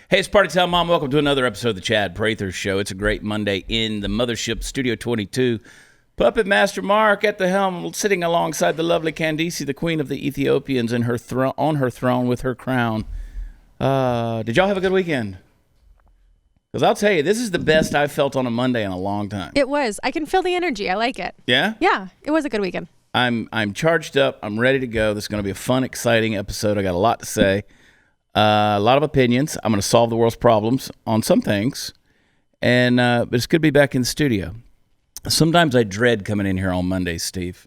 Hey, it's Party Time, Mom. Welcome to another episode of the Chad Prather Show. It's a great Monday in the mothership, Studio 22. Puppet Master Mark at the helm, sitting alongside the lovely Candice, the queen of the Ethiopians, in her on her throne with her crown. Did y'all have a good weekend? Because I'll tell you, this is the best I've felt on a Monday in a long time. It was. I can feel the energy. I like it. Yeah? Yeah, it was a good weekend. I'm charged up. I'm ready to go. This is going to be a fun, exciting episode. I got a lot to say. A lot of opinions. I'm going to solve the world's problems on some things. And but it's good to be back in the studio. Sometimes I dread coming in here on Mondays, Steve.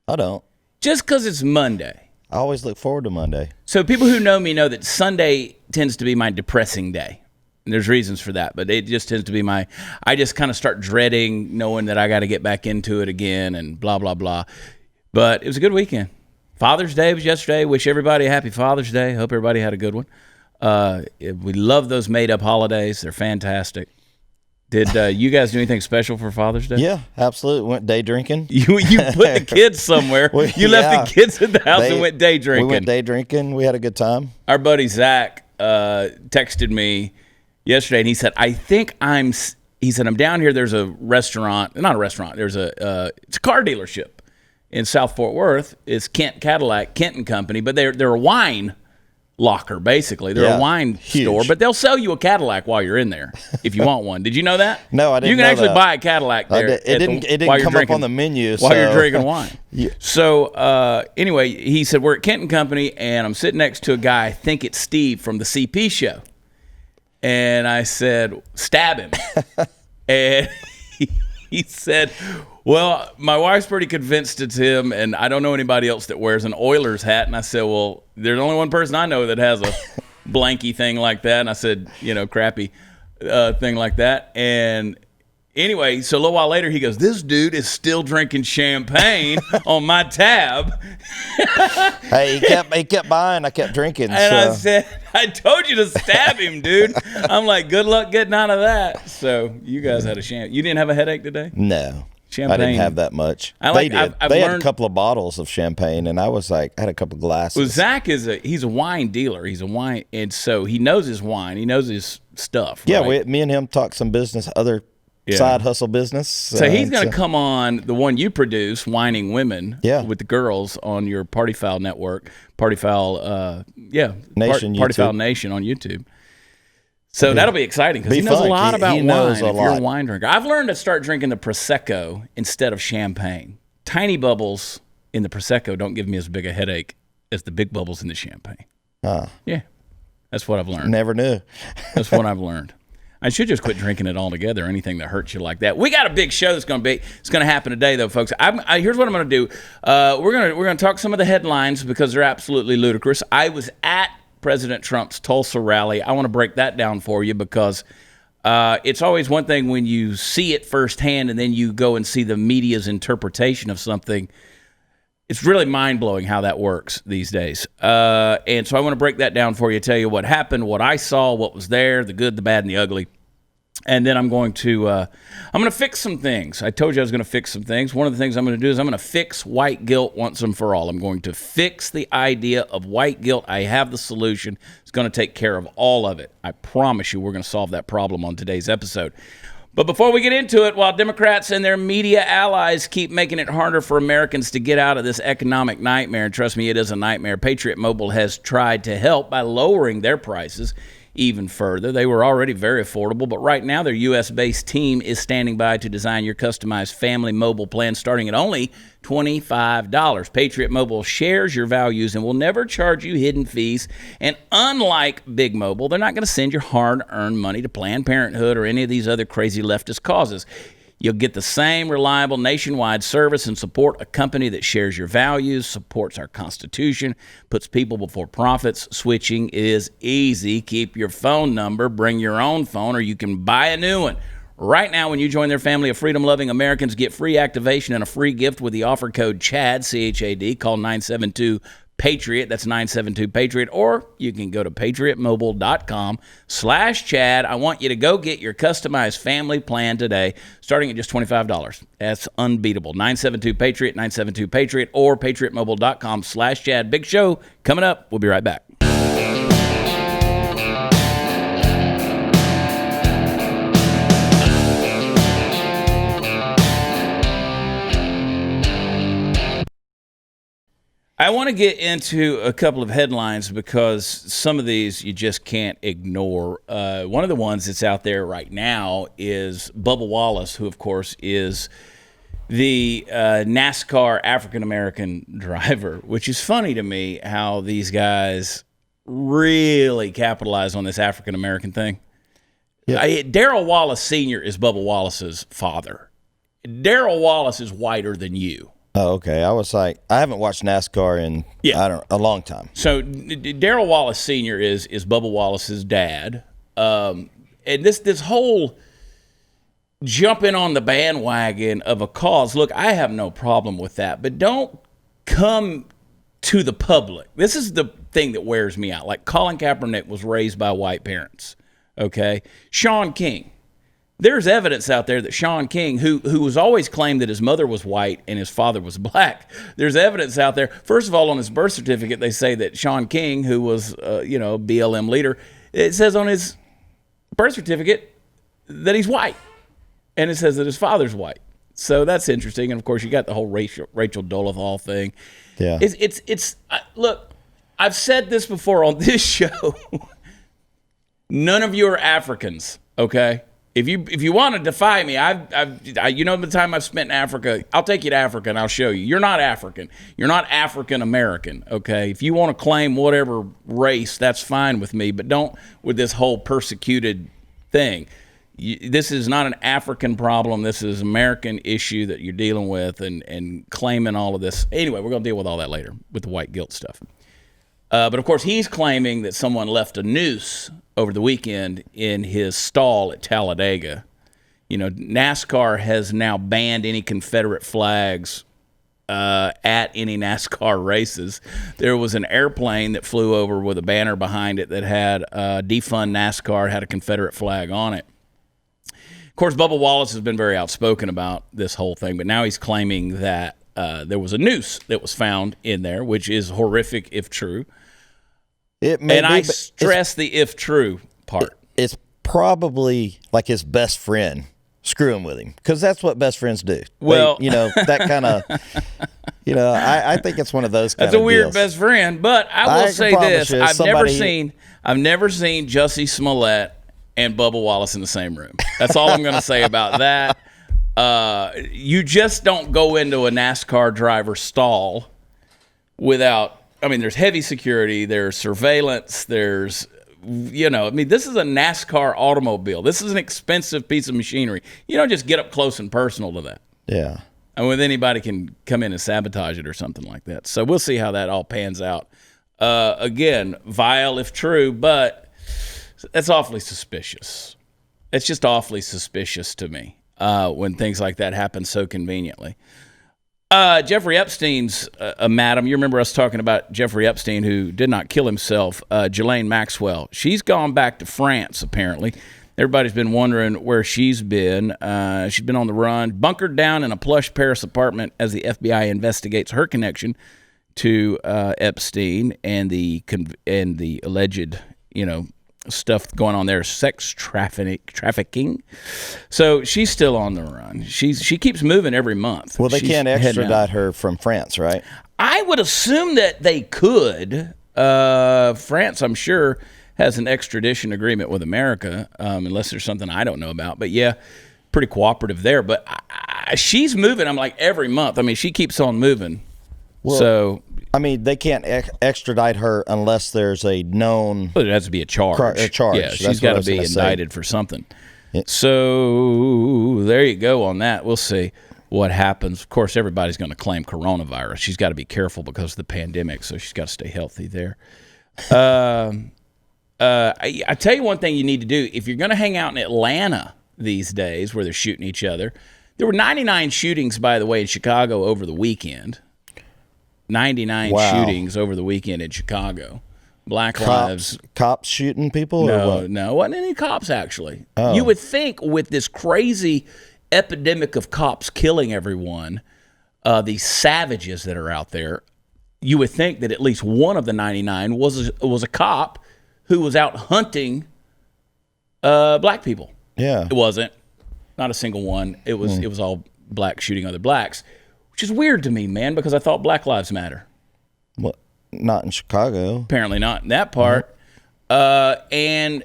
I don't. Just because it's Monday. I always look forward to Monday. So people who know me know that Sunday tends to be my depressing day. And there's reasons for that, but it just tends to be I just kind of start dreading knowing that I got to get back into it again and blah, blah, blah. But it was a good weekend. Father's Day was yesterday. Wish everybody a happy Father's Day. Hope everybody had a good one. We love those made-up holidays. They're fantastic. Did you guys do anything special for Father's Day? Yeah, absolutely. Went day drinking. You put the kids somewhere. You left the kids at the house and went day drinking. We went day drinking. We had a good time. Our buddy Zach texted me yesterday, and he said, I'm down here. There's a restaurant. Not a restaurant. There's it's a car dealership in South Fort Worth. It's Kent and Company, but they're a wine locker, basically. They're a wine store, but they'll sell you a Cadillac while you're in there if you want one. Did you know that? No, I didn't. You can actually buy a Cadillac there. It didn't come up on the menu while you're drinking wine. Yeah. So anyway, he said, we're at Kent and Company, and I'm sitting next to a guy, I think it's Steve from the CP show. And I said, stab him. And he said, well, my wife's pretty convinced it's him, and I don't know anybody else that wears an Oilers hat. And I said, well, there's only one person I know that has a blanky thing like that. And I said, crappy thing like that. And anyway, so a little while later, he goes, this dude is still drinking champagne on my tab. Hey, he kept buying. I kept drinking. And I said, I told you to stab him, dude. I'm like, good luck getting out of that. So you guys had a champagne. You didn't have a headache today? No. Champagne. I didn't have that much. They did. They had a couple of bottles of champagne, and I was like, I had a couple of glasses. Well, Zach he's a wine dealer. He's a wine, and so he knows his wine. He knows his stuff. Yeah, right? me and him talked some business, other side hustle business. So he's going to come on the one you produce, Whining Women, with the girls on your Party Foul network, Party Foul, Nation, Party Foul Nation on YouTube. So that'll be exciting because he knows a lot about wine. If you're a wine drinker, I've learned to start drinking the Prosecco instead of champagne. Tiny bubbles in the Prosecco don't give me as big a headache as the big bubbles in the champagne. Yeah, that's what I've learned. Never knew. That's what I've learned. I should just quit drinking it altogether. Anything that hurts you like that. We got a big show that's going to happen today, though, folks. Here's what I'm going to do. We're going to talk some of the headlines because they're absolutely ludicrous. I was at President Trump's Tulsa rally. I want to break that down for you because it's always one thing when you see it firsthand and then you go and see the media's interpretation of something. It's really mind-blowing how that works these days. And so I want to break that down for you, tell you what happened, what I saw, what was there, the good, the bad, and the ugly. And then I'm going to fix some things. I told you I was going to fix some things. One of the things I'm going to do is I'm going to fix white guilt once and for all. I'm going to fix the idea of white guilt. I have the solution. It's going to take care of all of it. I promise you we're going to solve that problem on today's episode. But before we get into it, while Democrats and their media allies keep making it harder for Americans to get out of this economic nightmare, and trust me, it is a nightmare, Patriot Mobile has tried to help by lowering their prices even further. They were already very affordable, but right now their U.S.-based team is standing by to design your customized family mobile plan starting at only $25. Patriot Mobile shares your values and will never charge you hidden fees. And unlike Big Mobile, they're not going to send your hard-earned money to Planned Parenthood or any of these other crazy leftist causes. You'll get the same reliable nationwide service and support a company that shares your values, supports our Constitution, puts people before profits. Switching is easy. Keep your phone number, bring your own phone, or you can buy a new one. Right now, when you join their family of freedom-loving Americans, get free activation and a free gift with the offer code CHAD, C-H-A-D. Call 972-PATRIOT. That's 972-PATRIOT. Or you can go to patriotmobile.com/Chad. I want you to go get your customized family plan today, starting at just $25. That's unbeatable. 972-PATRIOT, 972-PATRIOT, or patriotmobile.com/Chad. Big show coming up. We'll be right back. I want to get into a couple of headlines because some of these you just can't ignore. One of the ones that's out there right now is Bubba Wallace, who, of course, is the NASCAR African-American driver, which is funny to me how these guys really capitalize on this African-American thing. Yeah. Darrell Wallace Sr. is Bubba Wallace's father. Darrell Wallace is whiter than you. Oh, okay. I was like, I haven't watched NASCAR in a long time. So Darrell Wallace Sr. is Bubba Wallace's dad. And this whole jumping on the bandwagon of a cause, look, I have no problem with that, but don't come to the public. This is the thing that wears me out. Like Colin Kaepernick was raised by white parents, okay? Sean King. There's evidence out there that Sean King, who was always claimed that his mother was white and his father was black, there's evidence out there. First of all, on his birth certificate, they say that Sean King, who was, BLM leader, it says on his birth certificate that he's white. And it says that his father's white. So that's interesting. And, of course, you got the whole Rachel Dolezal thing. Yeah. Look, I've said this before on this show. None of you are Africans, okay? If you want to defy me, the time I've spent in Africa, I'll take you to Africa and I'll show you. You're not African. You're not African American, okay? If you want to claim whatever race, that's fine with me, but don't with this whole persecuted thing. This is not an African problem. This is an American issue that you're dealing with and claiming all of this. Anyway, we're going to deal with all that later with the white guilt stuff. But, of course, he's claiming that someone left a noose over the weekend in his stall at Talladega. You know, NASCAR has now banned any Confederate flags at any NASCAR races. There was an airplane that flew over with a banner behind it that had defund NASCAR, had a Confederate flag on it. Of course, Bubba Wallace has been very outspoken about this whole thing, but now he's claiming that there was a noose that was found in there, which is horrific if true. I stress the if true part. It's probably like his best friend screwing with him, because that's what best friends do. Well, that kind of, I think it's one of those kind of deals. That's a weird best friend, but I will say this. I've never seen Jussie Smollett and Bubba Wallace in the same room. That's all I'm going to say about that. You just don't go into a NASCAR driver's stall without, there's heavy security, there's surveillance, there's, this is a NASCAR automobile. This is an expensive piece of machinery. You don't just get up close and personal to that. Yeah. And with anybody can come in and sabotage it or something like that. So we'll see how that all pans out. Again, vile if true, but that's awfully suspicious. It's just awfully suspicious to me when things like that happen so conveniently. Jeffrey Epstein's a madam. You remember us talking about Jeffrey Epstein, who did not kill himself. Ghislaine Maxwell. She's gone back to France, apparently. Everybody's been wondering where she's been. She's been on the run, bunkered down in a plush Paris apartment as the FBI investigates her connection to Epstein and the alleged, stuff going on there, sex trafficking. So she's still on the run. She keeps moving every month. Well, they can't extradite her from France, right? I would assume that they could. France, I'm sure, has an extradition agreement with America, unless there's something I don't know about. But yeah, pretty cooperative there. But she's moving. I'm like every month. She keeps on moving. Well, so. They can't extradite her unless there's a known... But it has to be a charge. Yeah, she's got to be indicted for something. Yeah. So there you go on that. We'll see what happens. Of course, everybody's going to claim coronavirus. She's got to be careful because of the pandemic, so she's got to stay healthy there. I tell you one thing you need to do. If you're going to hang out in Atlanta these days where they're shooting each other, there were 99 shootings, by the way, in Chicago over the weekend. 99 shootings over the weekend in Chicago. Black lives. Cops shooting people? No, wasn't any cops, actually. Oh. You would think with this crazy epidemic of cops killing everyone, these savages that are out there, you would think that at least one of the 99 was a cop who was out hunting black people. Yeah. It wasn't. Not a single one. It was all black shooting other blacks. Which is weird to me, man, because I thought Black Lives Matter. Well, not in Chicago. Apparently not in that part. And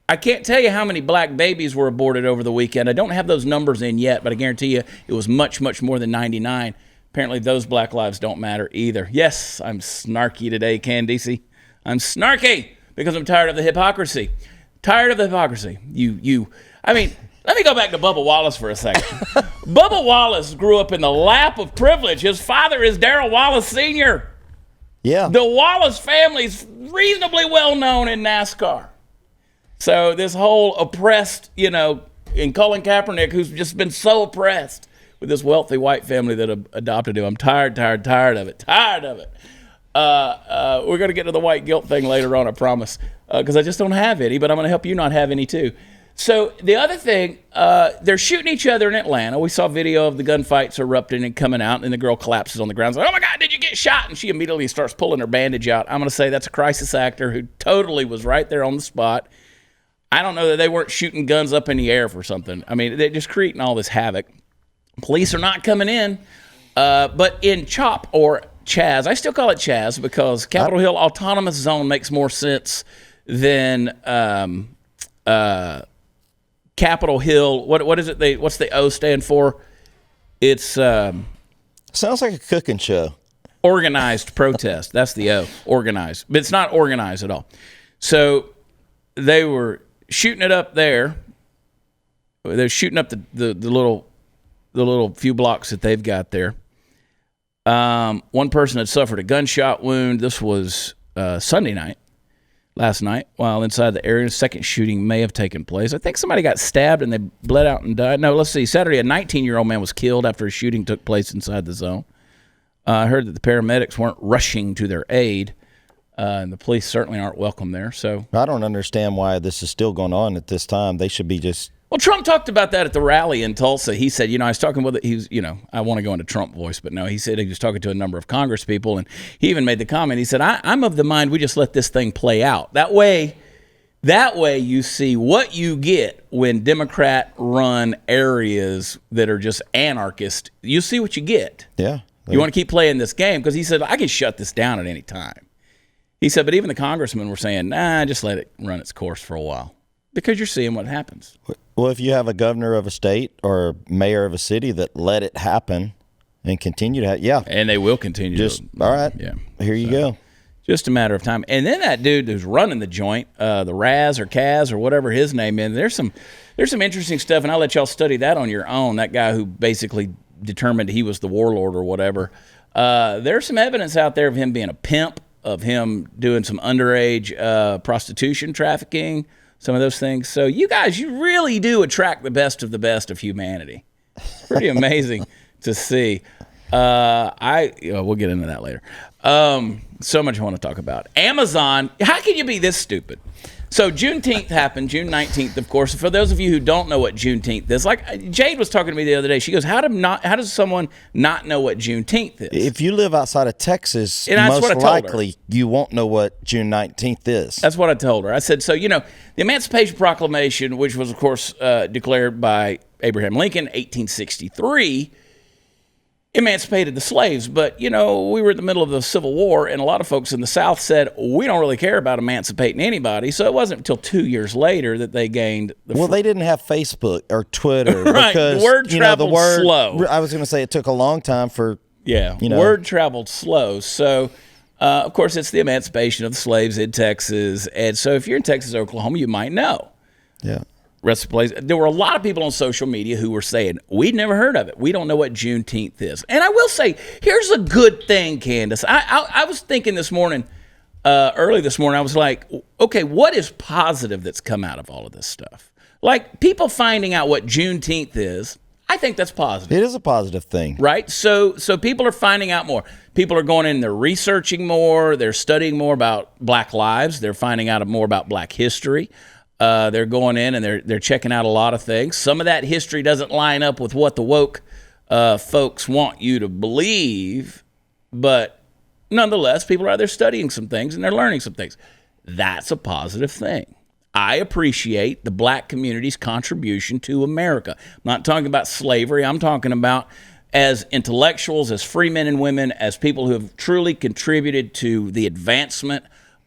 I can't tell you how many black babies were aborted over the weekend. I don't have those numbers in yet, but I guarantee you it was much, much more than 99. Apparently those black lives don't matter either. Yes, I'm snarky today, Candice. I'm snarky because I'm tired of the hypocrisy. Tired of the hypocrisy. I mean, let me go back to Bubba Wallace for a second. Bubba Wallace grew up in the lap of privilege. His father is Darrell Wallace Sr. Yeah. The Wallace family's reasonably well known in NASCAR. So this whole oppressed, and Colin Kaepernick, who's just been so oppressed with this wealthy white family that adopted him. I'm tired of it. We're going to get to the white guilt thing later on, I promise, because I just don't have any, but I'm going to help you not have any too. So the other thing, they're shooting each other in Atlanta. We saw video of the gunfights erupting and coming out, and the girl collapses on the ground. Like, oh my God, did you get shot? And she immediately starts pulling her bandage out. I'm going to say that's a crisis actor who totally was right there on the spot. I don't know that they weren't shooting guns up in the air for something. I mean, they're just creating all this havoc. Police are not coming in, but in CHOP or Chaz, I still call it Chaz because Capitol Hill Autonomous Zone makes more sense than Capitol Hill. What is it? What's the O stand for? It's sounds like a cooking show. Organized protest. That's the O. Organized, but it's not organized at all. So they were shooting it up there. They're shooting up the little few blocks that they've got there. One person had suffered a gunshot wound. This was Sunday night, last night, while inside the area. A second shooting may have taken place. I think somebody got stabbed and they bled out and died. No, let's see. Saturday, a 19-year-old man was killed after a shooting took place inside the zone. I heard that the paramedics weren't rushing to their aid, and the police certainly aren't welcome there. So I don't understand why this is still going on at this time. They should be just... Well, Trump talked about that at the rally in Tulsa. He said, I was talking with, I want to go into Trump voice, but no, he said he was talking to a number of Congress people, and he even made the comment. He said, I'm of the mind we just let this thing play out. That way you see what you get when Democrat-run areas that are just anarchist. You see what you get. Yeah. You want to keep playing this game? Because he said, I can shut this down at any time. He said, but even the congressmen were saying, nah, just let it run its course for a while. Because you're seeing what happens. Well, if you have a governor of a state or a mayor of a city that let it happen and continue to yeah. And they will continue. All right. Yeah. Here you go. Just a matter of time. And then that dude who's running the joint, the Raz or Kaz or whatever his name is, there's some interesting stuff, and I'll let y'all study that on your own. That guy who basically determined he was the warlord or whatever. There's some evidence out there of him being a pimp, of him doing some underage prostitution trafficking, some of those things. So you guys, you really do attract the best of humanity. It's pretty amazing to see. We'll get into that later. So much I want to talk about. Amazon, how can you be this stupid? So Juneteenth happened, June 19th, of course. For those of you who don't know what Juneteenth is, like Jade was talking to me the other day, she goes, how does someone not know what Juneteenth is? If you live outside of Texas, most likely you won't know what June 19th is. That's what I told her. I said, so, the Emancipation Proclamation, which was, of course, declared by Abraham Lincoln, 1863, emancipated the slaves. But, we were in the middle of the Civil War, and a lot of folks in the South said, we don't really care about emancipating anybody. So it wasn't until 2 years later that they gained the they didn't have Facebook or Twitter. Right. Because, the word traveled slow. I was going to say it took a long time for... Yeah, word traveled slow. So, of course, it's the emancipation of the slaves in Texas. And so if you're in Texas, Oklahoma, you might know. Yeah. Rest of the place. There were a lot of people on social media who were saying, we'd never heard of it. We don't know what Juneteenth is. And I will say, here's a good thing, Candace. I was thinking this morning, early this morning, I was like, okay, what is positive that's come out of all of this stuff? Like, people finding out what Juneteenth is, I think that's positive. It is a positive thing. Right? So people are finding out more. People are going in, they're researching more, they're studying more about Black lives, they're finding out more about Black history. They're going in and they're checking out a lot of things. Some of that history doesn't line up with what the woke folks want you to believe, but nonetheless, people are out there studying some things and they're learning some things. That's a positive thing. I appreciate the Black community's contribution to America. I'm not talking about slavery. I'm talking about as intellectuals, as free men and women, as people who have truly contributed to the advancement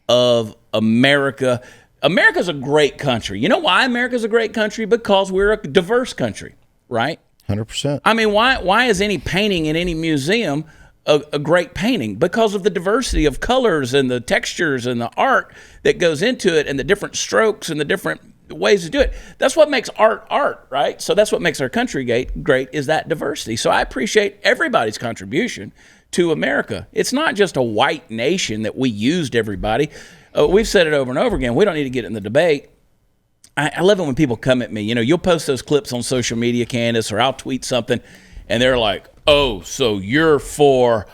of America. America's a great country. You know why America's a great country? Because we're a diverse country, right? 100%. I mean, why is any painting in any museum a great painting? Because of the diversity of colors and the textures and the art that goes into it and the different strokes and the different ways to do it. That's what makes art, right? So that's what makes our country great is that diversity. So I appreciate everybody's contribution to America. It's not just a white nation that we used everybody. We've said it over and over again. We don't need to get in the debate. I love it when people come at me. You know, you'll post those clips on social media, Candace, or I'll tweet something, and they're like, oh, so you're for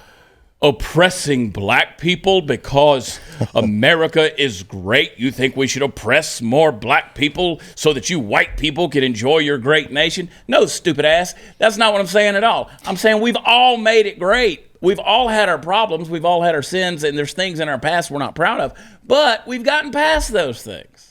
oppressing black people because America is great? You think we should oppress more black people so that you white people can enjoy your great nation? No, stupid ass. That's not what I'm saying at all. I'm saying we've all made it great. We've all had our problems. We've all had our sins, and there's things in our past we're not proud of. But we've gotten past those things.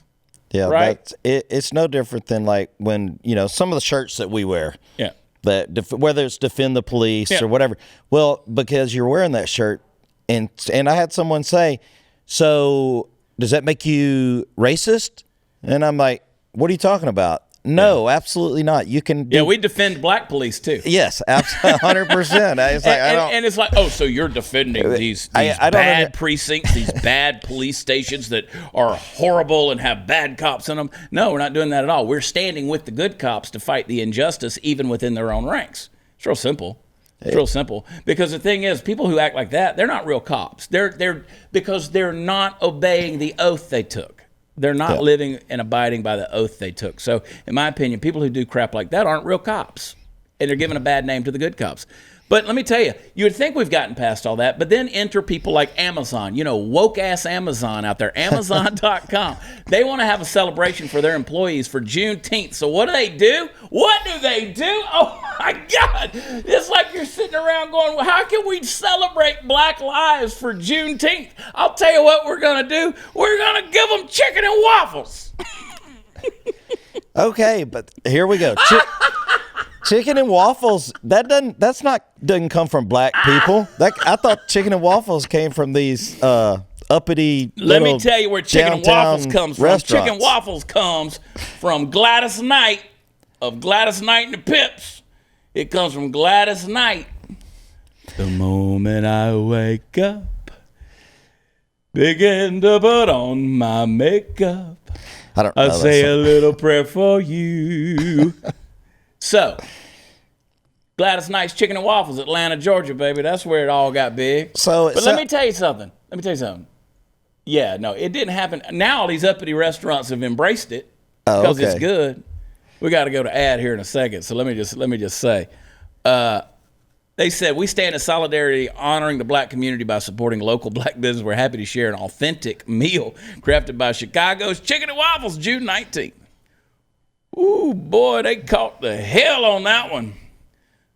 Yeah, right? It's no different than like when, you know, some of the shirts that we wear. Yeah. That whether it's defend the police or whatever. Well, because you're wearing that shirt, and I had someone say, so does that make you racist? And I'm like, what are you talking about? No, absolutely not. You can do... Yeah, we defend black police too. Yes, absolutely, 100%. It's like, and it's like, oh, so you're defending these bad precincts, these bad police stations that are horrible and have bad cops in them. No, we're not doing that at all. We're standing with the good cops to fight the injustice even within their own ranks. It's real simple. It's real simple. Because the thing is, people who act like that, they're not real cops. They're because they're not obeying the oath they took. They're not living and abiding by the oath they took. So, in my opinion, people who do crap like that aren't real cops. And they're giving a bad name to the good cops. But let me tell you, you would think we've gotten past all that, but then enter people like Amazon, you know, woke-ass Amazon out there, Amazon.com. They want to have a celebration for their employees for Juneteenth. So what do? What do they do? Oh, my God. It's like you're sitting around going, well, how can we celebrate black lives for Juneteenth? I'll tell you what we're going to do. We're going to give them chicken and waffles. Okay, but here we go. Chicken and waffles, doesn't come from black people. I thought chicken and waffles came from these uppity Let me tell you where chicken and waffles comes from. Restaurants. Chicken and waffles comes from Gladys Knight of Gladys Knight and the Pips. It comes from Gladys Knight. The moment I wake up, begin to put on my makeup, I say a little prayer for you. So, Gladys Knight's Chicken and Waffles, Atlanta, Georgia, baby. That's where it all got big. But let me tell you something. Yeah, no, it didn't happen. Now all these uppity restaurants have embraced it because it's good. We got to go to ad here in a second. So let me just say, they said, we stand in solidarity honoring the black community by supporting local black business. We're happy to share an authentic meal crafted by Chicago's Chicken and Waffles, June 19th. Ooh, boy, they caught the hell on that one.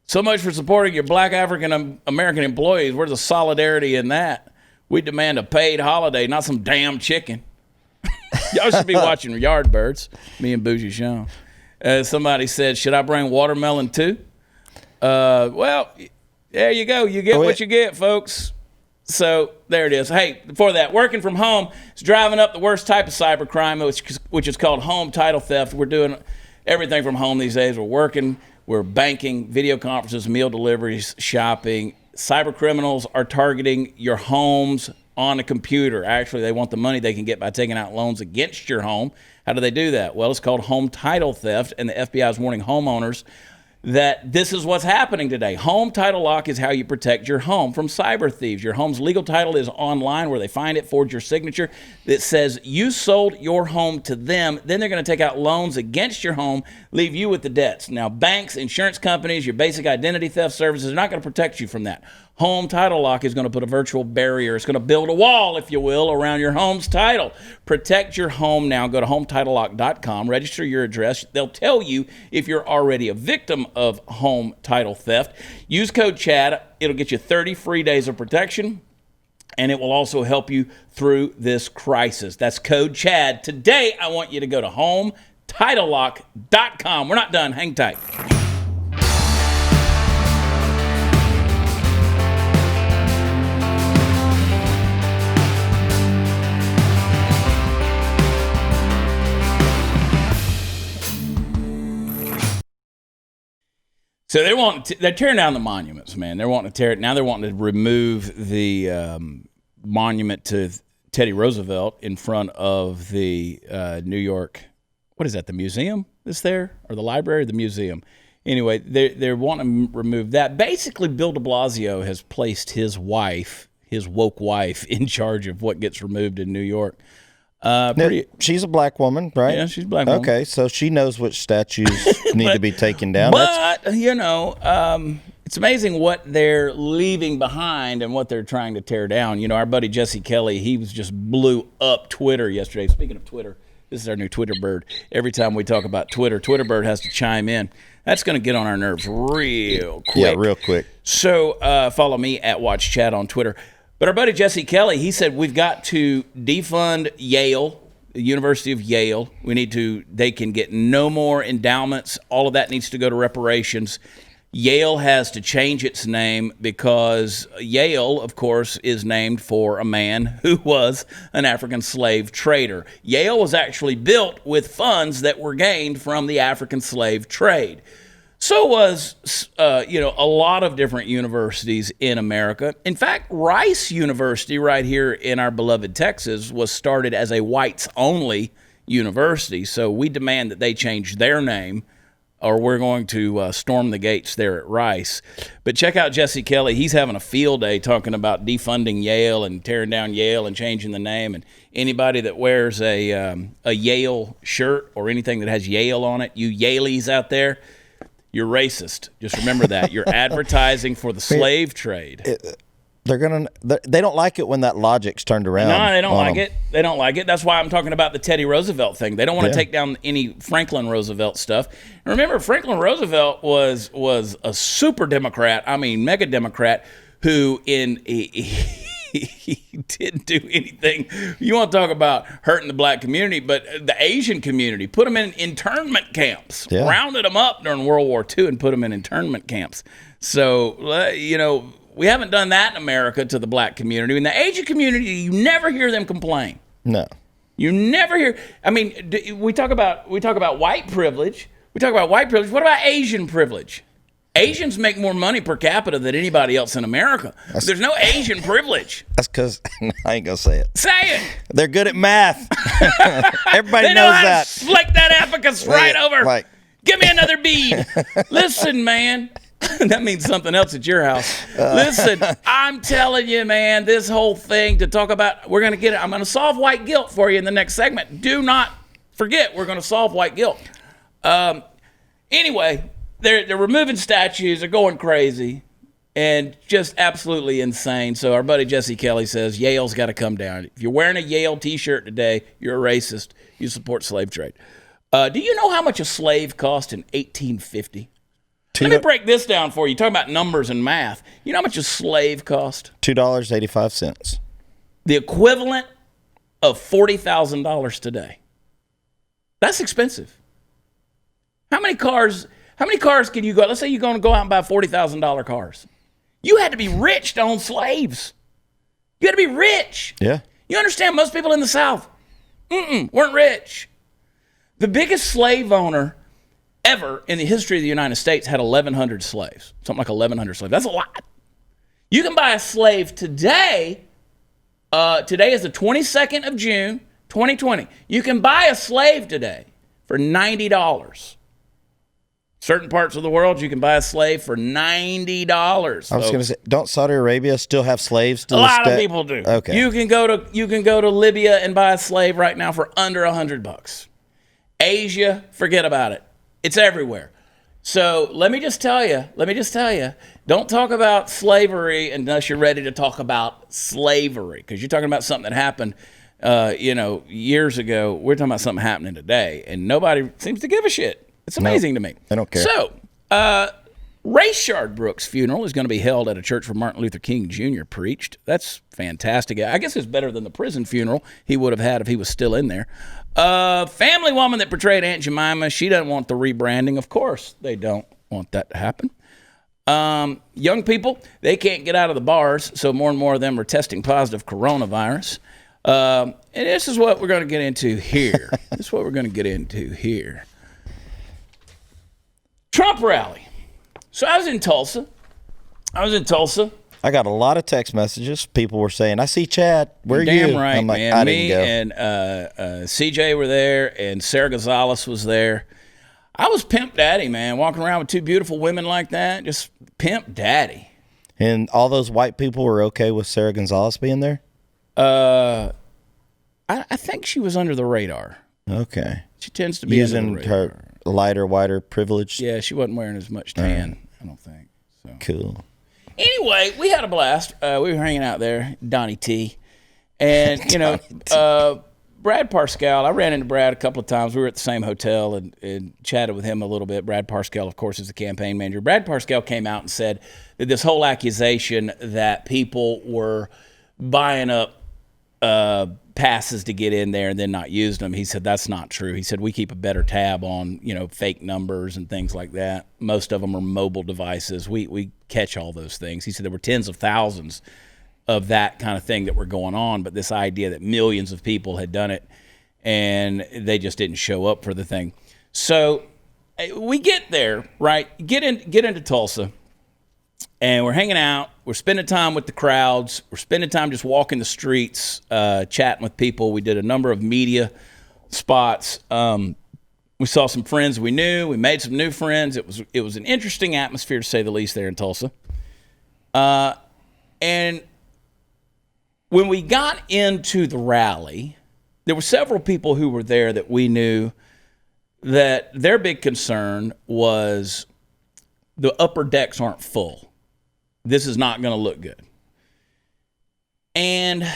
So much for supporting your black African American employees. Where's the solidarity in that? We demand a paid holiday, not some damn chicken. Y'all should be watching Yardbirds, me and Bougie Sean. Somebody said, should I bring watermelon too? Well, there you go. You get what you get, folks. So there it is. Hey, before that, working from home is driving up the worst type of cybercrime, which is called home title theft. We're doing everything from home these days. We're working, we're banking, video conferences, meal deliveries, shopping. Cyber criminals are targeting your homes on a computer. Actually, they want the money they can get by taking out loans against your home. How do they do that? Well, it's called home title theft, and the FBI is warning homeowners that this is what's happening today. Home title lock is how you protect your home from cyber thieves. Your home's legal title is online where they find it, forge your signature that says you sold your home to them. Then they're going to take out loans against your home, leave you with the debts. Now, banks, insurance companies, your basic identity theft services are not going to protect you from that. Home title lock is going to put a virtual barrier. It's going to build a wall, if you will, around your home's title. Protect your home now. Go to HometitleLock.com. Register your address. They'll tell you if you're already a victim of home title theft. Use code CHAD. It'll get you 30 free days of protection, and it will also help you through this crisis. That's code CHAD. Today, I want you to go to HometitleLock.com. We're not done. Hang tight. So they're tearing down the monuments, man. They're wanting to tear it. Now they're wanting to remove the monument to Teddy Roosevelt in front of the New York, what is that, the museum that's there? Or the library, the museum? Anyway, they're wanting to remove that. Basically, Bill de Blasio has placed his wife, his woke wife, in charge of what gets removed in New York. She's a black woman, right? Yeah, she's a black woman. Okay, so she knows which statues need to be taken down. But, it's amazing what they're leaving behind and what they're trying to tear down. Our buddy Jesse Kelly, he was just blew up Twitter yesterday. Speaking of Twitter, this is our new Twitter bird. Every time we talk about Twitter, Twitter bird has to chime in. That's going to get on our nerves real quick. Yeah, real quick. So follow me at Watch Chad on Twitter. But our buddy Jesse Kelly, he said we've got to defund Yale, the University of Yale. They can get no more endowments. All of that needs to go to reparations. Yale has to change its name because Yale, of course, is named for a man who was an African slave trader. Yale was actually built with funds that were gained from the African slave trade. So was, a lot of different universities in America. In fact, Rice University right here in our beloved Texas was started as a whites-only university. So we demand that they change their name, or we're going to storm the gates there at Rice. But check out Jesse Kelly. He's having a field day talking about defunding Yale and tearing down Yale and changing the name. And anybody that wears a Yale shirt or anything that has Yale on it, you Yaleys out there, you're racist. Just remember that. You're advertising for the slave trade. They don't like it when that logic's turned around. No, they don't like it. They don't like it. That's why I'm talking about the Teddy Roosevelt thing. They don't want to take down any Franklin Roosevelt stuff. And remember, Franklin Roosevelt was a super Democrat, mega Democrat, who he didn't do anything. You want to talk about hurting the black community, but the Asian community, put them in internment camps, rounded them up during World War II and put them in internment camps. So, we haven't done that in America to the black community. In the Asian community, you never hear them complain. No. You never hear. We talk about white privilege. What about Asian privilege? Asians make more money per capita than anybody else in America. There's no Asian privilege. That's because I ain't gonna say it. Say it. They're good at math. Everybody they know knows how that. To flick that abacus right over. Give me another bead. Listen, man. That means something else at your house. Listen, I'm telling you, man, this whole thing to talk about, we're going to get it. I'm going to solve white guilt for you in the next segment. Do not forget, we're going to solve white guilt. Anyway, they're removing statues. They're going crazy and just absolutely insane. So our buddy Jesse Kelly says Yale's got to come down. If you're wearing a Yale T-shirt today, you're a racist. You support slave trade. Do you know how much a slave cost in 1850? Let me break this down for you. Talking about numbers and math. You know how much a slave cost? $2.85. The equivalent of $40,000 today. That's expensive. How many cars can you go? Let's say you're going to go out and buy $40,000 cars. You had to be rich to own slaves. You had to be rich. Yeah. You understand most people in the South weren't rich. The biggest slave owner ever in the history of the United States had 1,100 slaves. Something like 1,100 slaves. That's a lot. You can buy a slave today. Today is the 22nd of June, 2020. You can buy a slave today for $90. Certain parts of the world, you can buy a slave for $90. I was going to say, don't Saudi Arabia still have slaves? A lot of people do. Okay. You can go to Libya and buy a slave right now for under $100. Asia, forget about it. It's everywhere. So let me just tell you, don't talk about slavery unless you're ready to talk about slavery, because you're talking about something that happened, years ago. We're talking about something happening today, and nobody seems to give a shit. It's amazing to me. I don't care. So, Rayshard Brooks' funeral is going to be held at a church where Martin Luther King Jr. preached. That's fantastic. I guess it's better than the prison funeral he would have had if he was still in there. Family woman that portrayed Aunt Jemima, she doesn't want the rebranding. Of course, they don't want that to happen. Young people, they can't get out of the bars, so more and more of them are testing positive coronavirus. And this is what we're going to get into here. Trump rally. So I was in Tulsa. I got a lot of text messages. People were saying, "I see Chad. Where are you?" Damn right, I'm like, man. I Me didn't go. and CJ were there, and Sarah Gonzalez was there. I was pimp daddy, man, walking around with two beautiful women like that. Just pimp daddy. And all those white people were okay with Sarah Gonzalez being there? I think she was under the radar. Okay. She tends to be under Using the radar. her lighter, whiter privilege? Yeah, she wasn't wearing as much tan, I don't think. So. Cool. Anyway, we had a blast. We were hanging out there, Donnie T. And, Brad Parscale, I ran into Brad a couple of times. We were at the same hotel and chatted with him a little bit. Brad Parscale, of course, is the campaign manager. Brad Parscale came out and said that this whole accusation that people were buying up passes to get in there and then not use them, he said that's not true. He said we keep a better tab on, fake numbers and things like that. Most of them are mobile devices. We catch all those things. He said there were tens of thousands of that kind of thing that were going on, but this idea that millions of people had done it and they just didn't show up for the thing. So we get there, right? Get into Tulsa, and we're hanging out. We're spending time with the crowds. We're spending time just walking the streets, chatting with people. We did a number of media spots. We saw some friends we knew. We made some new friends. It was an interesting atmosphere, to say the least, there in Tulsa. And when we got into the rally, there were several people who were there that we knew that their big concern was the upper decks aren't full. This is not going to look good. And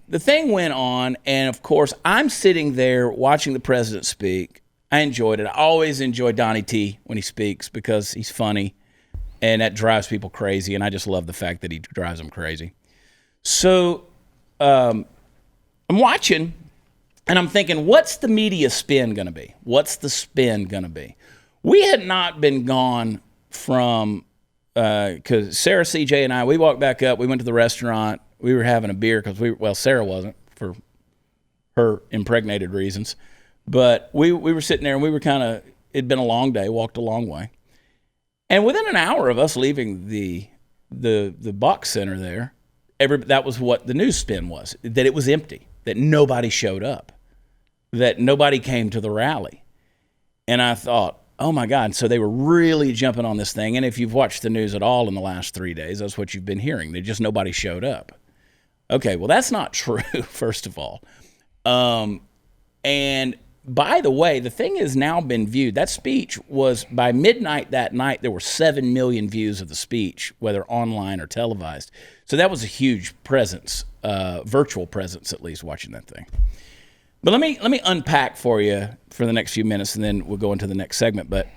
the thing went on, and of course, I'm sitting there watching the president speak. I enjoyed it. I always enjoy Donnie T when he speaks because he's funny, and that drives people crazy, and I just love the fact that he drives them crazy. So I'm watching, and I'm thinking, what's the media spin going to be? What's the spin going to be? We had not been gone from, because Sarah, CJ, and I, we walked back up. We went to the restaurant. We were having a beer because Sarah wasn't for her impregnated reasons. But we were sitting there, and we were it'd been a long day, walked a long way. And within an hour of us leaving the box center there, that was what the news spin was, that it was empty, that nobody showed up, that nobody came to the rally. And I thought, oh my God, so they were really jumping on this thing. And if you've watched the news at all in the last 3 days, that's what you've been hearing. Nobody showed up. Okay, well, that's not true, first of all. And by the way, the thing has now been viewed. That speech was, by midnight that night, there were 7 million views of the speech, whether online or televised. So that was a huge presence, virtual presence at least, watching that thing. But let me unpack for you for the next few minutes, and then we'll go into the next segment. But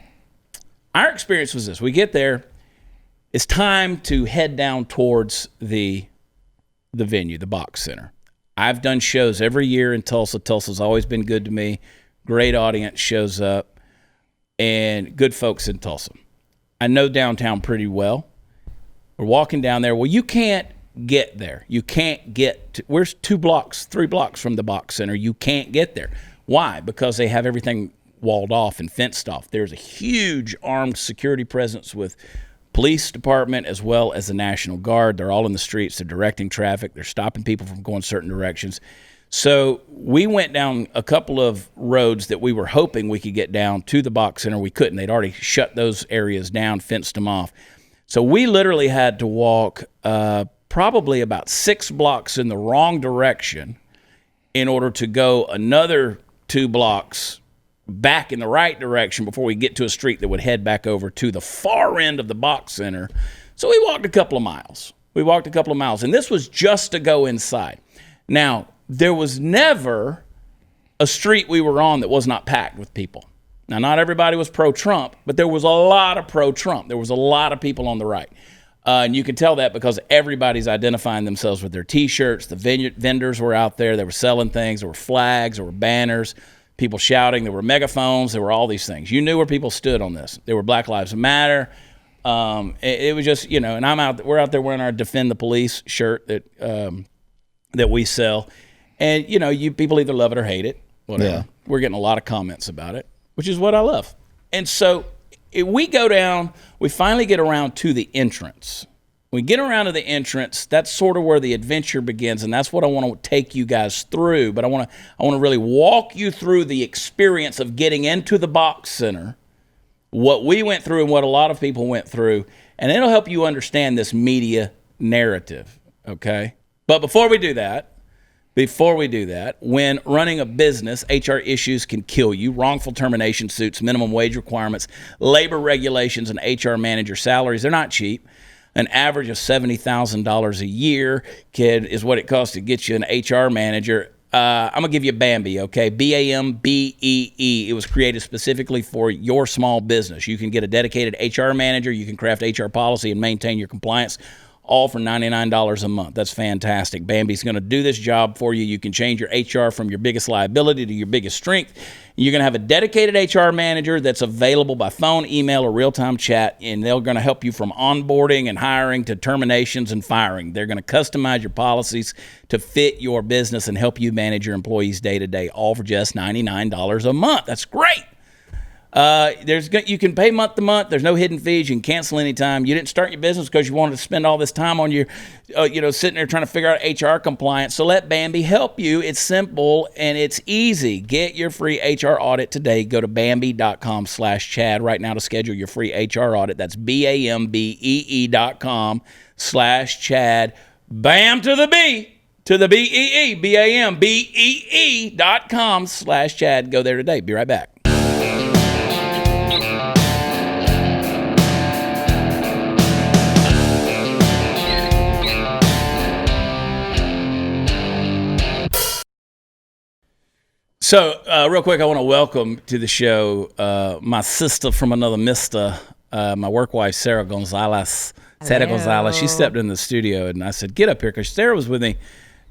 our experience was this. We get there. It's time to head down towards the venue, the box center. I've done shows every year in Tulsa. Tulsa's always been good to me. Great audience shows up, and good folks in Tulsa. I know downtown pretty well. We're walking down there. Well, you can't get there. You can't get to, we're 3 blocks from the box center. You can't get there. Why? Because they have everything walled off and fenced off. There's a huge armed security presence with police department as well as the National Guard. They're all in the streets. They're directing traffic. They're stopping people from going certain directions. So we went down a couple of roads that we were hoping we could get down to the box center. We couldn't. They'd already shut those areas down, fenced them off. So we literally had to walk probably about 6 blocks in the wrong direction in order to go another 2 blocks back in the right direction before we get to a street that would head back over to the far end of the box center. So we walked a couple of miles. And this was just to go inside. Now, there was never a street we were on that was not packed with people. Now, not everybody was pro-Trump, but there was a lot of pro-Trump. There was a lot of people on the right. And you can tell that because everybody's identifying themselves with their T-shirts. The vendors were out there. They were selling things. There were flags. There were banners. People shouting. There were megaphones. There were all these things. You knew where people stood on this. There were Black Lives Matter. It was just, and we're out there wearing our Defend the Police shirt that we sell. And, you people either love it or hate it, whatever. Yeah. We're getting a lot of comments about it, which is what I love. And so we go down, we finally get around to the entrance. We get around to the entrance, that's sort of where the adventure begins, and that's what I want to take you guys through. But I want to really walk you through the experience of getting into the box center, what we went through and what a lot of people went through, and it'll help you understand this media narrative, okay? But before we do that, when running a business, HR issues can kill you. Wrongful termination suits, minimum wage requirements, labor regulations, and HR manager salaries, they're not cheap. An average of $70,000 a year is what it costs to get you an HR manager. I'm going to give you Bambee, okay? BAMBEE. It was created specifically for your small business. You can get a dedicated HR manager. You can craft HR policy and maintain your compliance, all for $99 a month. That's fantastic. Bambee's going to do this job for you. You can change your HR from your biggest liability to your biggest strength. You're going to have a dedicated HR manager that's available by phone, email, or real-time chat, and they're going to help you from onboarding and hiring to terminations and firing. They're going to customize your policies to fit your business and help you manage your employees day-to-day, all for just $99 a month. That's great. You can pay month to month. There's no hidden fees. You can cancel anytime. You didn't start your business because you wanted to spend all this time on your, sitting there trying to figure out HR compliance. So let Bambee help you. It's simple and it's easy. Get your free HR audit today. Go to Bambee.com/Chad right now to schedule your free HR audit. That's BAMBEE.com/Chad. Bam to the B. To the BEE. BAMBEE.com/Chad. Go there today. Be right back. So, real quick, I want to welcome to the show my sister from another mister, my work wife, Sarah Gonzalez. Sarah Gonzalez. She stepped in the studio, and I said, "Get up here," because Sarah was with me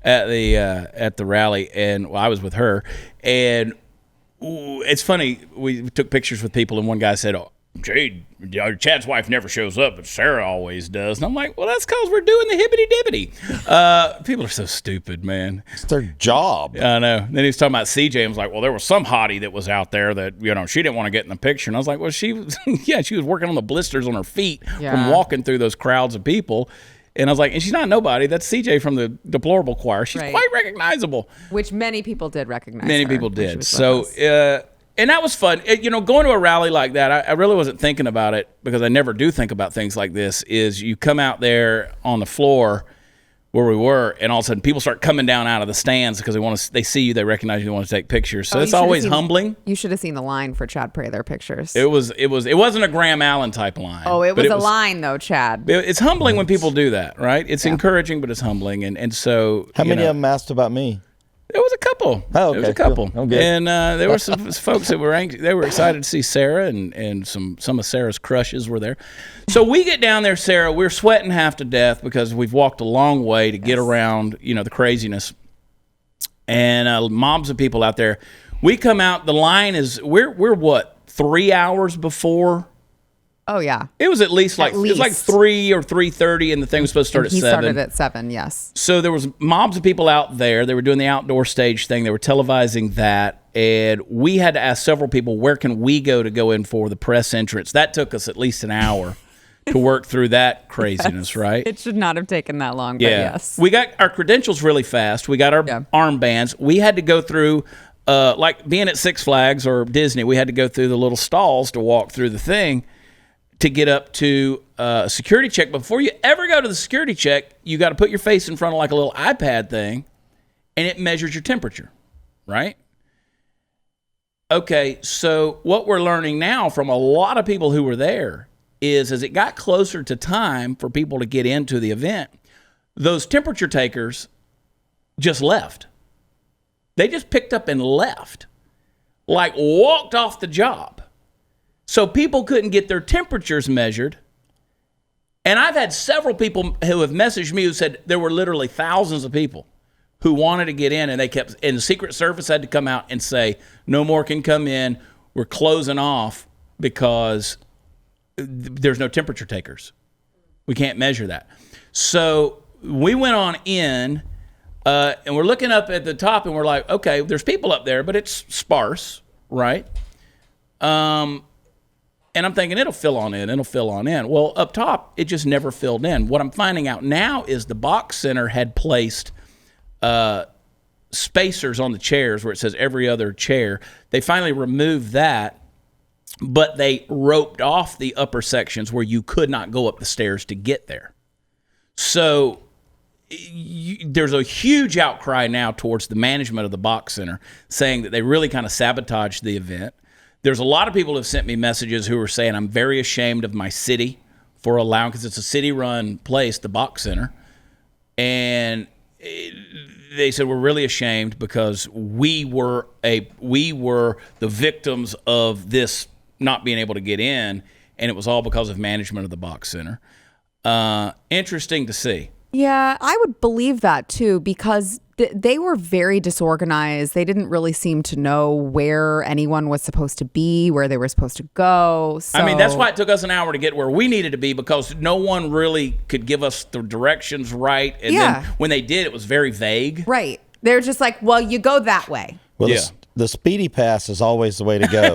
at the rally, and I was with her. And it's funny, we took pictures with people, and one guy said, "Oh, Jade, Chad's wife never shows up, but Sarah always does." And I'm like, well, that's because we're doing the hibbity-dibbity. People are so stupid, man. It's their job. I know. Then he was talking about CJ and was like, well, there was some hottie that was out there that, she didn't want to get in the picture. And I was like, well, she was working on the blisters on her feet from walking through those crowds of people. And I was like, and she's not nobody. That's CJ from the Deplorable Choir. She's quite recognizable. Which many people did recognize. Many people did. So, and that was fun. Going to a rally like that, I really wasn't thinking about it because I never do think about things like this, is you come out there on the floor where we were, and all of a sudden people start coming down out of the stands because they see you, they recognize you, they want to take pictures. So it's always humbling. You should have seen the line for Chad Prather pictures. It wasn't a Graham Allen type line. Oh, it was a line though, Chad. It's humbling when people do that, right? It's encouraging, but it's humbling. And so how many of them asked about me? There was a couple. Oh, okay, there was a couple. Cool. And there were some folks that were anxious. They were excited to see Sarah, and some of Sarah's crushes were there. So we get down there, Sarah. We're sweating half to death because we've walked a long way to get around, the craziness. And mobs of people out there. We come out. The line is we're what, 3 hours before? Oh yeah. It was at least it was like 3 or 3:30, and the thing was supposed to start at 7. He started at 7, yes. So there was mobs of people out there. They were doing the outdoor stage thing. They were televising that, and we had to ask several people, where can we go in for the press entrance? That took us at least an hour to work through that craziness, right? It should not have taken that long, but yes. We got our credentials really fast. We got our armbands. We had to go through, like being at Six Flags or Disney, we had to go through the little stalls to walk through the thing to get up to a security check. Before you ever go to the security check, you got to put your face in front of like a little iPad thing, and it measures your temperature, right? Okay, so what we're learning now from a lot of people who were there is as it got closer to time for people to get into the event, those temperature takers just left. They just picked up and left, like walked off the job. So people couldn't get their temperatures measured. And I've had several people who have messaged me who said there were literally thousands of people who wanted to get in, and the Secret Service had to come out and say, no more can come in. We're closing off because there's no temperature takers. We can't measure that. So we went on in, and we're looking up at the top, and we're like, okay, there's people up there, but it's sparse, right? And I'm thinking, it'll fill on in. Well, up top, it just never filled in. What I'm finding out now is the box center had placed spacers on the chairs where it says every other chair. They finally removed that, but they roped off the upper sections where you could not go up the stairs to get there. So there's a huge outcry now towards the management of the box center saying that they really kind of sabotaged the event. There's a lot of people who have sent me messages who are saying, I'm very ashamed of my city for allowing, because it's a city-run place, the box center. And they said, we're really ashamed because we were the victims of this not being able to get in, and it was all because of management of the box center. Interesting to see. Yeah, I would believe that too, because they were very disorganized. They didn't really seem to know where anyone was supposed to be, where they were supposed to go. So, I mean, that's why it took us an hour to get where we needed to be, because no one really could give us the directions right. And then when they did, it was very vague. Right. They're just like, well, you go that way. Well, the speedy pass is always the way to go.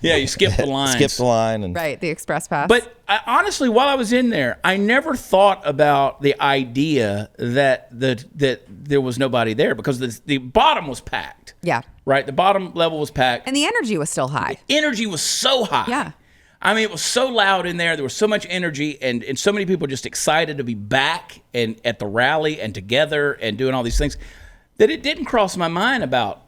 Yeah, you skip the lines. Skip the line. And Right, the express pass. But honestly, while I was in there, I never thought about the idea that there was nobody there, because the bottom was packed. Yeah. Right? The bottom level was packed. And the energy was still high. The energy was so high. Yeah. I mean, it was so loud in there. There was so much energy, and so many people just excited to be back and at the rally and together and doing all these things, that it didn't cross my mind about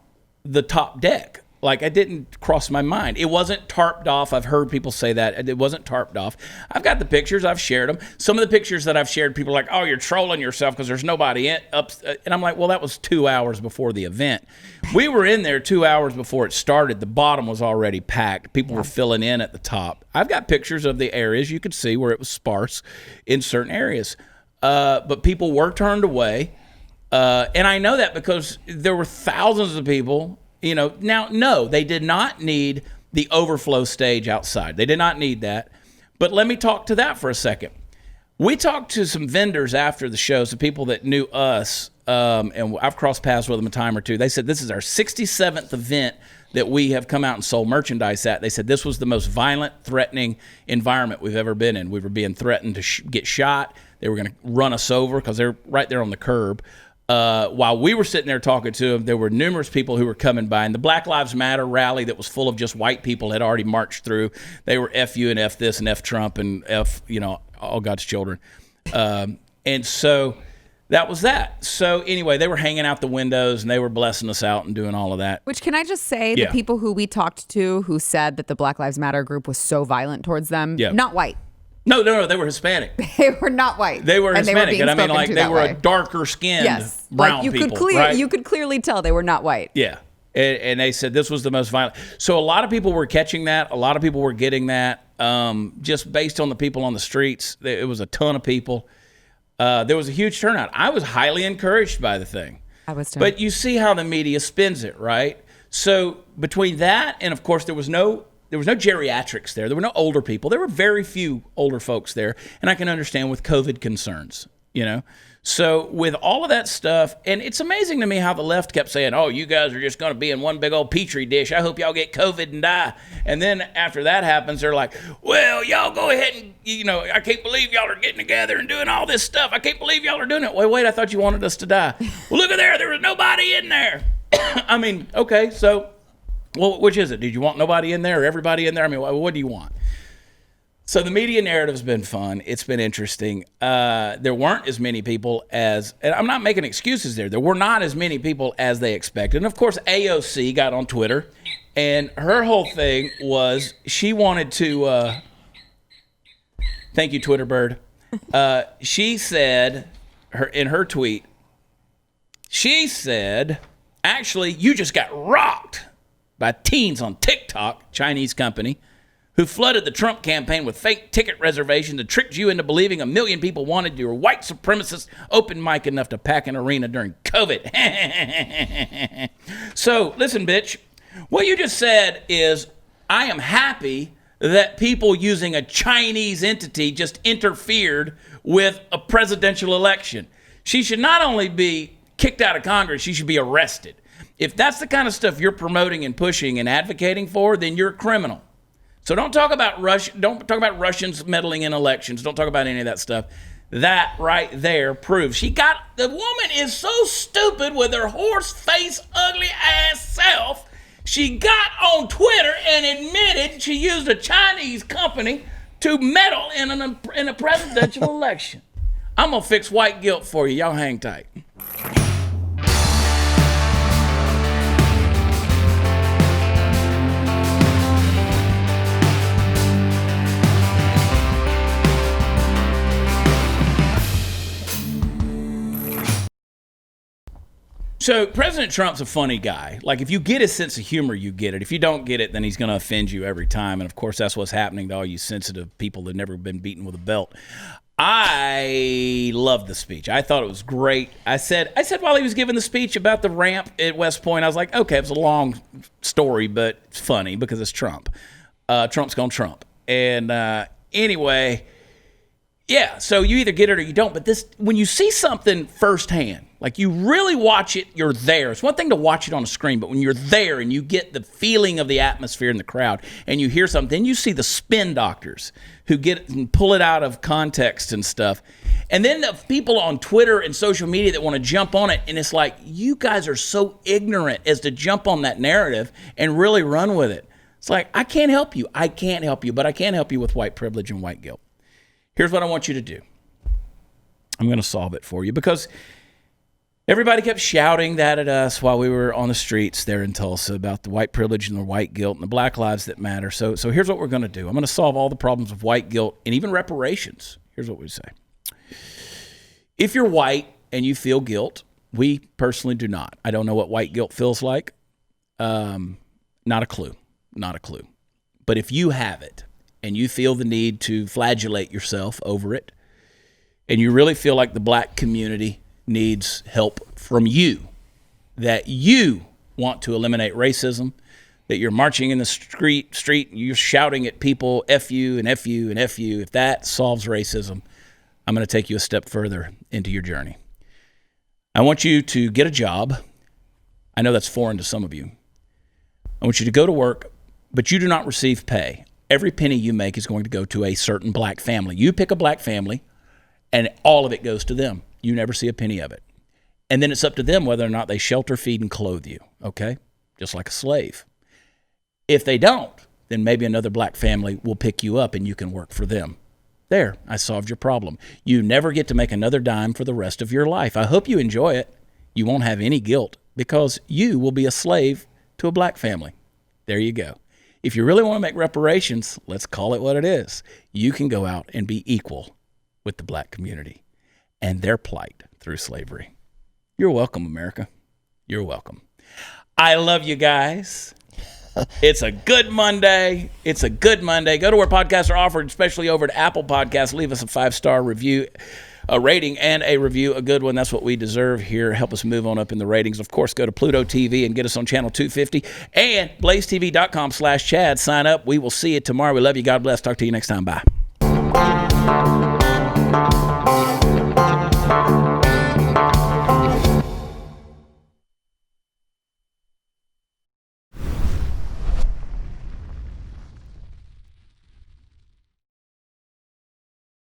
the top deck. Like, it didn't cross my mind. It wasn't tarped off. I've heard people say that. It wasn't tarped off. I've got the pictures. I've shared them. Some of the pictures that I've shared, people are like, oh, you're trolling yourself because there's nobody up. And I'm like, well, that was 2 hours before the event. We were in there 2 hours before it started. The bottom was already packed. People were filling in at the top. I've got pictures of the areas you could see where it was sparse in certain areas. But people were turned away. And I know that because there were thousands of people. Now, no, they did not need the overflow stage outside. They did not need that. But let me talk to that for a second. We talked to some vendors after the show, some people that knew us, and I've crossed paths with them a time or two. They said this is our 67th event that we have come out and sold merchandise at. They said this was the most violent, threatening environment we've ever been in. We were being threatened to get shot. They were going to run us over because they're right there on the curb. While we were sitting there talking to them, there were numerous people who were coming by, and the Black Lives Matter rally that was full of just white people had already marched through. They were F you and F this and F Trump and F, all God's children. And so that was that. So anyway, they were hanging out the windows and they were blessing us out and doing all of that. Which, can I just say, the people who we talked to who said that the Black Lives Matter group was so violent towards them, not white. No, they were Hispanic. They were not white. They were Hispanic, and I mean, like, they were a darker skinned brown people. Right? You could clearly tell they were not white. Yeah, and they said this was the most violent. So a lot of people were catching that. A lot of people were getting that. Just based on the people on the streets, it was a ton of people. There was a huge turnout. I was highly encouraged by the thing. I was too. But you see how the media spins it, right? So between that and, of course, there was no geriatrics there. There were no older people. There were very few older folks there. And I can understand with COVID concerns, So with all of that stuff, and it's amazing to me how the left kept saying, oh, you guys are just going to be in one big old petri dish. I hope y'all get COVID and die. And then after that happens, they're like, well, y'all go ahead and, I can't believe y'all are getting together and doing all this stuff. I can't believe y'all are doing it. Wait, I thought you wanted us to die. Well, look at there was nobody in there. I mean, okay, so... Well, which is it? Did you want nobody in there or everybody in there? I mean, what do you want? So the media narrative's been fun. It's been interesting. There weren't as many people as, and I'm not making excuses there. There were not as many people as they expected. And of course, AOC got on Twitter, and her whole thing was she wanted to, thank you, Twitter bird. She said in her tweet, she said, actually, you just got rocked by teens on TikTok, Chinese company, who flooded the Trump campaign with fake ticket reservations and tricked you into believing 1 million people wanted your white supremacist open mic enough to pack an arena during COVID. So, listen, bitch, what you just said is, I am happy that people using a Chinese entity just interfered with a presidential election. She should not only be kicked out of Congress, she should be arrested. If that's the kind of stuff you're promoting and pushing and advocating for, then you're a criminal. So don't talk about Russians meddling in elections. Don't talk about any of that stuff. That right there proves the woman is so stupid with her horse face, ugly ass self. She got on Twitter and admitted she used a Chinese company to meddle in a presidential election. I'm gonna fix white guilt for you. Y'all hang tight. So President Trump's a funny guy. Like, if you get his sense of humor, you get it. If you don't get it, then he's going to offend you every time. And, of course, that's what's happening to all you sensitive people that have never been beaten with a belt. I loved the speech. I thought it was great. I said while he was giving the speech about the ramp at West Point, I was like, okay, it was a long story, but it's funny because it's Trump. Trump's going Trump. And anyway, yeah, so you either get it or you don't. But when you see something firsthand, like you really watch it, you're there. It's one thing to watch it on a screen, but when you're there and you get the feeling of the atmosphere in the crowd and you hear something, then you see the spin doctors who get it and pull it out of context and stuff. And then the people on Twitter and social media that want to jump on it, and it's like, you guys are so ignorant as to jump on that narrative and really run with it. It's like, I can't help you. I can't help you, but I can help you with white privilege and white guilt. Here's what I want you to do. I'm going to solve it for you because everybody kept shouting that at us while we were on the streets there in Tulsa about the white privilege and the white guilt and the black lives that matter. So here's what we're going to do. I'm going to solve all the problems of white guilt and even reparations. Here's what we say. If you're white and you feel guilt, we personally do not. I don't know what white guilt feels like. Not a clue. Not a clue. But if you have it and you feel the need to flagellate yourself over it, and you really feel like the black community needs help from you, that you want to eliminate racism, that you're marching in the street and you're shouting at people, F you and F you and F you, if that solves racism, I'm going to take you a step further into your journey. I want you to get a job. I know that's foreign to some of you. I want you to go to work, but you do not receive pay. Every penny you make is going to go to a certain black family. You pick a black family, and all of it goes to them. You never see a penny of it. And then it's up to them whether or not they shelter, feed, and clothe you, okay? Just like a slave. If they don't, then maybe another black family will pick you up and you can work for them. There, I solved your problem. You never get to make another dime for the rest of your life. I hope you enjoy it. You won't have any guilt because you will be a slave to a black family. There you go. If you really want to make reparations, let's call it what it is. You can go out and be equal with the black community and their plight through slavery. You're welcome, America. You're welcome. I love you guys. It's a good Monday. It's a good Monday. Go to where podcasts are offered, especially over to Apple Podcasts. Leave us a 5-star review, a rating and a review, a good one. That's what we deserve here. Help us move on up in the ratings. Of course, go to Pluto TV and get us on channel 250 and blazetv.com/Chad. Sign up. We will see you tomorrow. We love you. God bless. Talk to you next time. Bye.